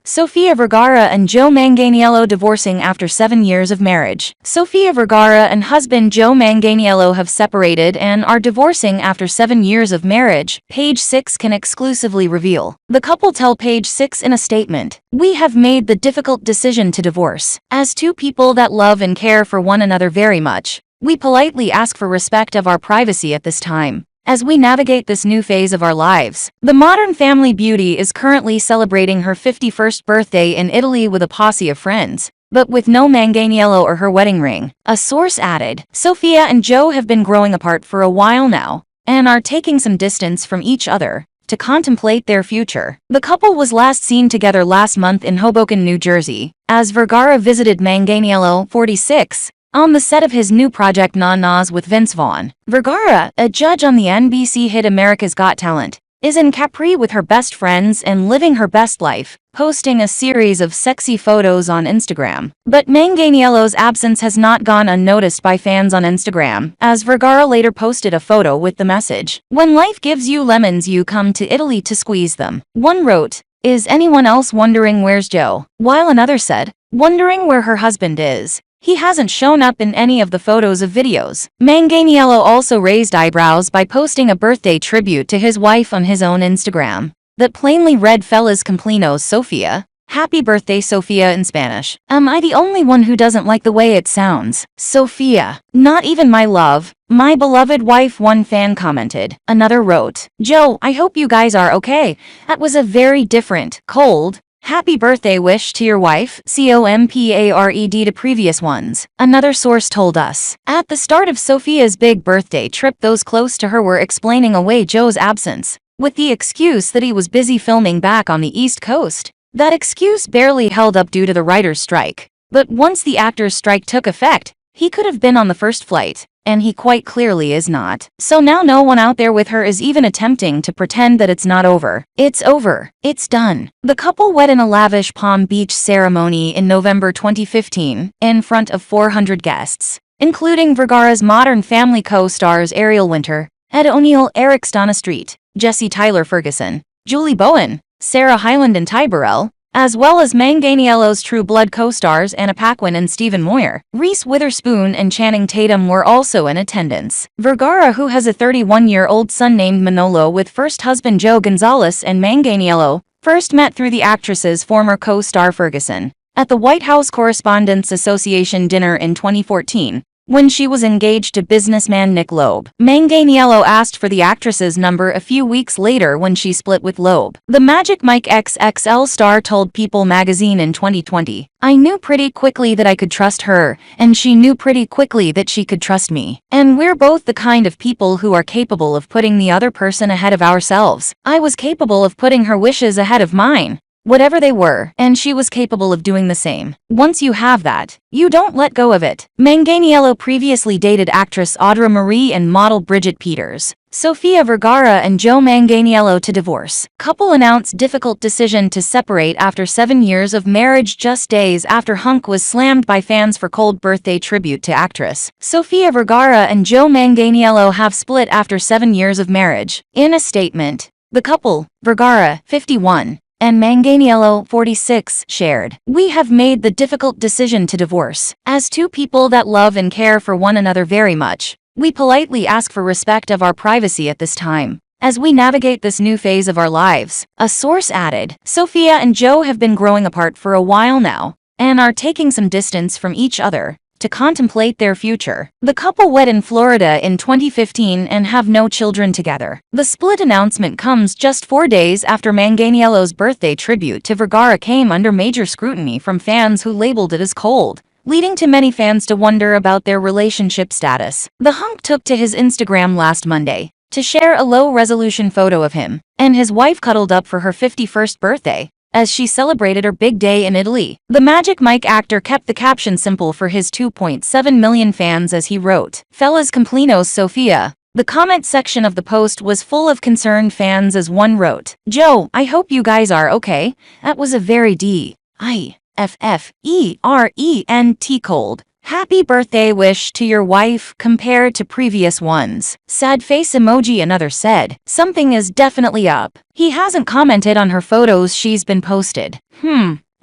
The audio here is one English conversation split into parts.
Sofía Vergara and Joe Manganiello divorcing after 7 years of marriage. Sofía Vergara and husband Joe Manganiello have separated and are divorcing after 7 years of marriage, Page 6 can exclusively reveal. The couple tell Page 6 in a statement, "We have made the difficult decision to divorce. As two people that love and care for one another very much, we politely ask for respect of our privacy at this time, as we navigate this new phase of our lives." The modern family beauty is currently celebrating her 51st birthday in Italy with a posse of friends, but with no Manganiello or her wedding ring. A source added, Sofía and Joe have been growing apart for a while now, and are taking some distance from each other to contemplate their future. The couple was last seen together last month in Hoboken, New Jersey, as Vergara visited Manganiello, 46, on the set of his new project Na Nas with Vince Vaughn. Vergara, a judge on the NBC hit America's Got Talent, is in Capri with her best friends and living her best life, posting a series of sexy photos on Instagram. But Manganiello's absence has not gone unnoticed by fans on Instagram, as Vergara later posted a photo with the message, "When life gives you lemons, you come to Italy to squeeze them." One wrote, "Is anyone else wondering where's Joe?" While another said, "Wondering where her husband is. He hasn't shown up in any of the photos or videos." Manganiello also raised eyebrows by posting a birthday tribute to his wife on his own Instagram that plainly read Feliz cumpleaños Sofía. Happy birthday Sofía in Spanish. Am I the only one who doesn't like the way it sounds? Sofía. Not even my love, my beloved wife, one fan commented. Another wrote, "Joe, I hope you guys are okay. That was a very different, cold, happy birthday wish to your wife, compared to previous ones." Another source told us, at the start of Sofía's big birthday trip, those close to her were explaining away Joe's absence, with the excuse that he was busy filming back on the East Coast. That excuse barely held up due to the writer's strike. But once the actor's strike took effect, he could have been on the first flight, and he quite clearly is not. So now no one out there with her is even attempting to pretend that it's not over. It's over. It's done. The couple wed in a lavish Palm Beach ceremony in November 2015, in front of 400 guests, including Vergara's Modern Family co-stars Ariel Winter, Ed O'Neill, Eric Stanistreet, Jesse Tyler Ferguson, Julie Bowen, Sarah Hyland and Ty Burrell, as well as Manganiello's True Blood co-stars Anna Paquin and Stephen Moyer. Reese Witherspoon and Channing Tatum were also in attendance. Vergara, who has a 31-year-old son named Manolo with first husband Joe Gonzalez, and Manganiello, first met through the actress's former co-star Ferguson at the White House Correspondents Association dinner in 2014. When she was engaged to businessman Nick Loeb. Manganiello asked for the actress's number a few weeks later when she split with Loeb. The Magic Mike XXL star told People magazine in 2020, "I knew pretty quickly that I could trust her, and she knew pretty quickly that she could trust me. And we're both the kind of people who are capable of putting the other person ahead of ourselves. I was capable of putting her wishes ahead of mine, whatever they were, and she was capable of doing the same. Once you have that, you don't let go of it." Manganiello previously dated actress Audra Marie and model Bridget Peters. Sofía Vergara and Joe Manganiello to divorce. Couple announced difficult decision to separate after 7 years of marriage, just days after hunk was slammed by fans for cold birthday tribute to actress. Sofía Vergara and Joe Manganiello have split after 7 years of marriage. In a statement, the couple, Vergara, 51, and Manganiello, 46, shared, "We have made the difficult decision to divorce. As two people that love and care for one another very much, we politely ask for respect of our privacy at this time, as we navigate this new phase of our lives." A source added, Sofía and Joe have been growing apart for a while now, and are taking some distance from each other to contemplate their future. The couple wed in Florida in 2015 and have no children together. The split announcement comes just 4 days after Manganiello's birthday tribute to Vergara came under major scrutiny from fans who labeled it as cold, leading to many fans to wonder about their relationship status. The hunk took to his Instagram last Monday to share a low-resolution photo of him and his wife cuddled up for her 51st birthday, as she celebrated her big day in Italy. The Magic Mike actor kept the caption simple for his 2.7 million fans as he wrote, "Feliz cumpleaños Sofía." The comment section of the post was full of concerned fans as one wrote, "Joe, I hope you guys are okay. That was a very different, cold, happy birthday wish to your wife compared to previous ones. Sad face emoji." Another said, "Something is definitely up. He hasn't commented on her photos she's been posted."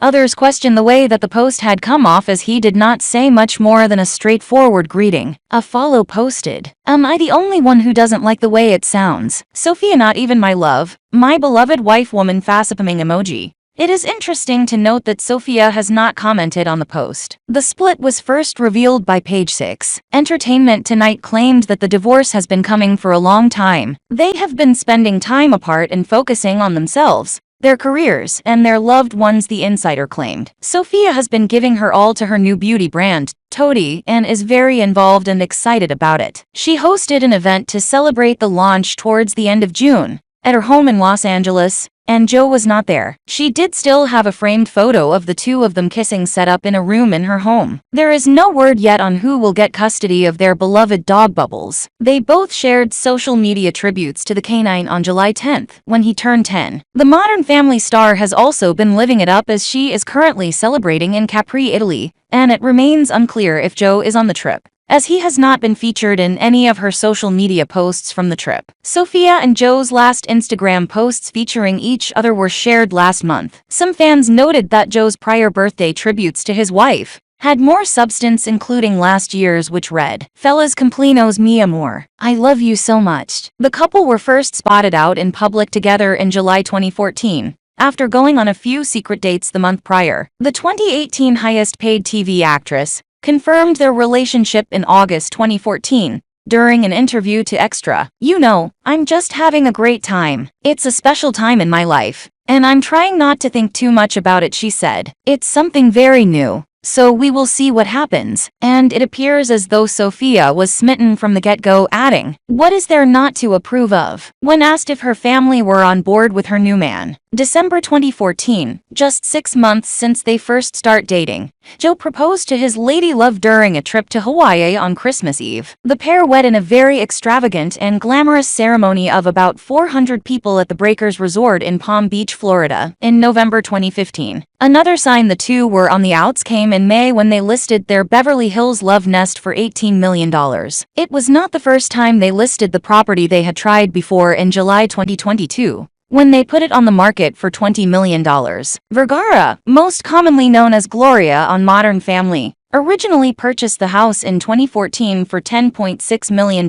Others question the way that the post had come off, as he did not say much more than a straightforward greeting. A follow posted, "Am I the only one who doesn't like the way it sounds? Sofía, not even my love. My beloved wife woman facepalming emoji." It is interesting to note that Sofía has not commented on the post. The split was first revealed by Page 6. Entertainment Tonight claimed that the divorce has been coming for a long time. They have been spending time apart and focusing on themselves, their careers, and their loved ones, the insider claimed. Sofía has been giving her all to her new beauty brand, Toti, and is very involved and excited about it. She hosted an event to celebrate the launch towards the end of June at her home in Los Angeles, and Joe was not there. She did still have a framed photo of the two of them kissing set up in a room in her home. There is no word yet on who will get custody of their beloved dog Bubbles. They both shared social media tributes to the canine on July 10th, when he turned 10. The Modern Family star has also been living it up, as she is currently celebrating in Capri, Italy, and it remains unclear if Joe is on the trip, as he has not been featured in any of her social media posts from the trip. Sofía and Joe's last Instagram posts featuring each other were shared last month. Some fans noted that Joe's prior birthday tributes to his wife had more substance, including last year's, which read, "Fellas cumpleaños mi amor. I love you so much." The couple were first spotted out in public together in July 2014. After going on a few secret dates the month prior. The 2018 highest-paid TV actress confirmed their relationship in August 2014 during an interview to Extra. "You know, I'm just having a great time. It's a special time in my life, and I'm trying not to think too much about it," she said. "It's something very new, so we will see what happens." And it appears as though Sofía was smitten from the get-go, adding, "What is there not to approve of?" When asked if her family were on board with her new man, December 2014, just 6 months since they first start dating, Joe proposed to his lady love during a trip to Hawaii on Christmas Eve. The pair wed in a very extravagant and glamorous ceremony of about 400 people at the Breakers Resort in Palm Beach, Florida, in November 2015. Another sign the two were on the outs came in May, when they listed their Beverly Hills love nest for $18 million. It was not the first time they listed the property. They had tried before in July 2022. When they put it on the market for $20 million. Vergara, most commonly known as Gloria on Modern Family, originally purchased the house in 2014 for $10.6 million,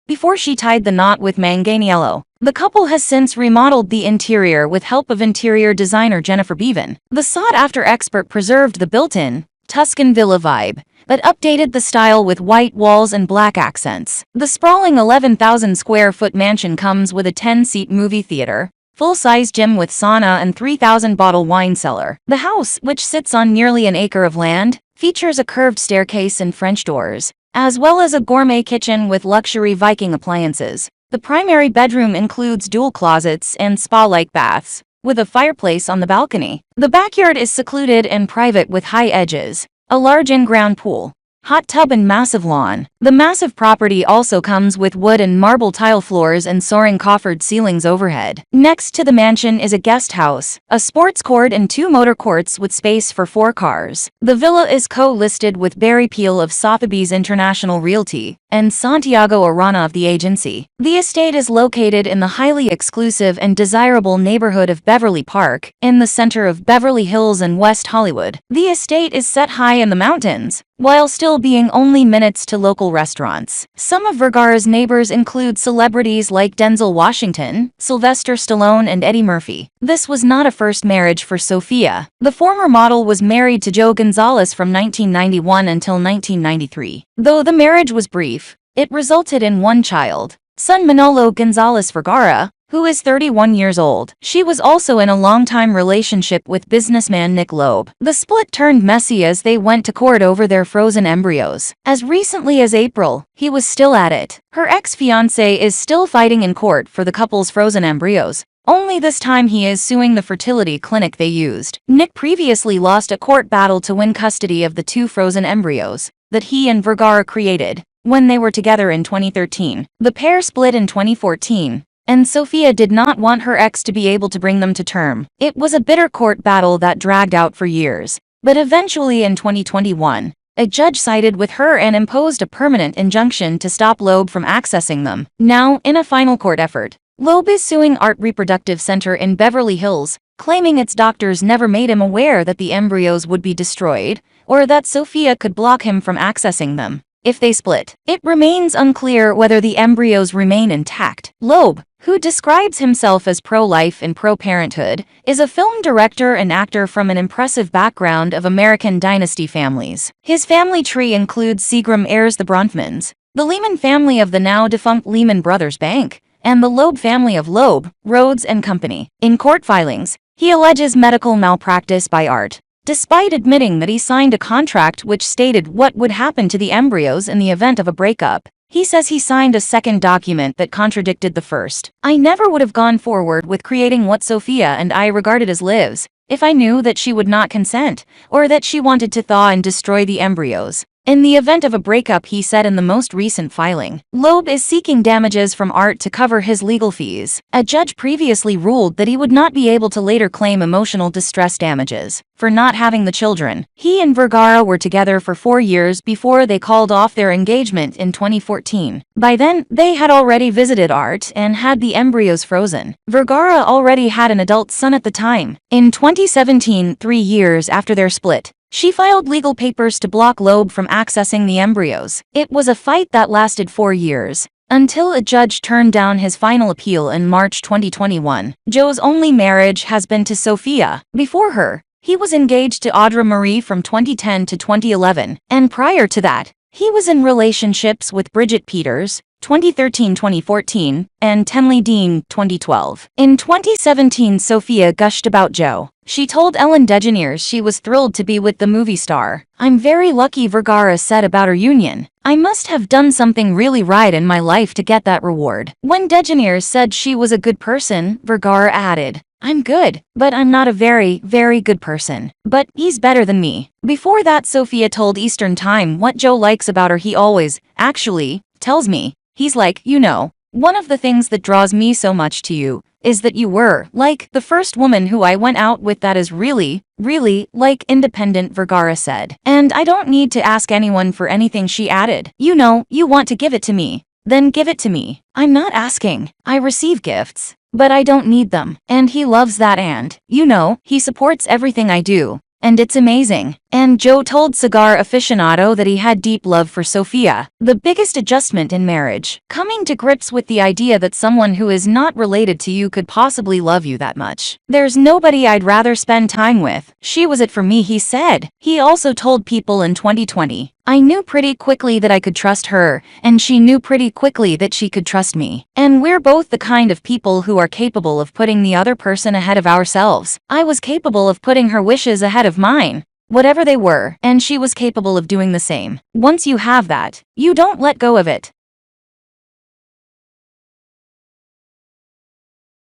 before she tied the knot with Manganiello. The couple has since remodeled the interior with help of interior designer Jennifer Bevan. The sought-after expert preserved the built-in Tuscan villa vibe, but updated the style with white walls and black accents. The sprawling 11,000 square foot mansion comes with a 10-seat movie theater, full-size gym with sauna, and 3,000-bottle wine cellar. The house, which sits on nearly an acre of land, features a curved staircase and French doors, as well as a gourmet kitchen with luxury Viking appliances. The primary bedroom includes dual closets and spa-like baths, with a fireplace on the balcony. The backyard is secluded and private with high edges, a large in-ground pool, hot tub, and massive lawn. The massive property also comes with wood and marble tile floors and soaring coffered ceilings overhead. Next to the mansion is a guest house, a sports court, and 2 motor courts with space for 4 cars. The villa is co-listed with Barry Peel of Sotheby's International Realty and Santiago Arana of the agency. The estate is located in the highly exclusive and desirable neighborhood of Beverly Park, in the center of Beverly Hills and West Hollywood. The estate is set high in the mountains, while still being only minutes to local restaurants. Some of Vergara's neighbors include celebrities like Denzel Washington, Sylvester Stallone, and Eddie Murphy. This was not a first marriage for Sofía. The former model was married to Joe Gonzalez from 1991 until 1993. Though the marriage was brief, it resulted in one child, son Manolo Gonzalez Vergara, who is 31 years old. She was also in a long-time relationship with businessman Nick Loeb. The split turned messy as they went to court over their frozen embryos. As recently as April, he was still at it. Her ex-fiancé is still fighting in court for the couple's frozen embryos. Only this time he is suing the fertility clinic they used. Nick previously lost a court battle to win custody of the 2 frozen embryos that he and Vergara created when they were together in 2013. The pair split in 2014. And Sofía did not want her ex to be able to bring them to term. It was a bitter court battle that dragged out for years. But eventually in 2021, a judge sided with her and imposed a permanent injunction to stop Loeb from accessing them. Now, in a final court effort, Loeb is suing Art Reproductive Center in Beverly Hills, claiming its doctors never made him aware that the embryos would be destroyed, or that Sofía could block him from accessing them if they split. It remains unclear whether the embryos remain intact. Loeb, who describes himself as pro-life and pro-parenthood, is a film director and actor from an impressive background of American dynasty families. His family tree includes Seagram heirs the Bronfmans, the Lehman family of the now-defunct Lehman Brothers Bank, and the Loeb family of Loeb, Rhodes and Company. In court filings, he alleges medical malpractice by Art, despite admitting that he signed a contract which stated what would happen to the embryos in the event of a breakup. He says he signed a second document that contradicted the first. I never would have gone forward with creating what Sofía and I regarded as lives, if I knew that she would not consent, or that she wanted to thaw and destroy the embryos. In the event of a breakup, he said in the most recent filing, Loeb is seeking damages from Art to cover his legal fees. A judge previously ruled that he would not be able to later claim emotional distress damages for not having the children. He and Vergara were together for 4 years before they called off their engagement in 2014. By then, they had already visited Art and had the embryos frozen. Vergara already had an adult son at the time. In 2017, 3 years after their split, she filed legal papers to block Loeb from accessing the embryos. It was a fight that lasted 4 years, until a judge turned down his final appeal in March 2021. Joe's only marriage has been to Sofía. Before her, he was engaged to Audra Marie from 2010 to 2011, and prior to that, he was in relationships with Bridget Peters, 2013-2014, and Tenley Dean, 2012. In 2017, Sofía gushed about Joe. She told Ellen DeGeneres she was thrilled to be with the movie star. "I'm very lucky," Vergara said about her union. "I must have done something really right in my life to get that reward." When DeGeneres said she was a good person, Vergara added, "I'm good, but I'm not a very, very good person. But he's better than me." Before that, Sofía told Eastern Time what Joe likes about her. "He always, actually, tells me, he's like, you know, one of the things that draws me so much to you is that you were, like, the first woman who I went out with that is really, really, like, independent," Vergara said. "And I don't need to ask anyone for anything," she added. "You know, you want to give it to me. Then give it to me. I'm not asking. I receive gifts, but I don't need them." And he loves that, and, you know, he supports everything I do. And it's amazing. And Joe told Cigar Aficionado that he had deep love for Sofía. The biggest adjustment in marriage: coming to grips with the idea that someone who is not related to you could possibly love you that much. "There's nobody I'd rather spend time with. She was it for me," he said. He also told People in 2020, "I knew pretty quickly that I could trust her, and she knew pretty quickly that she could trust me. And we're both the kind of people who are capable of putting the other person ahead of ourselves. I was capable of putting her wishes ahead of mine, whatever they were, and she was capable of doing the same. Once you have that, you don't let go of it."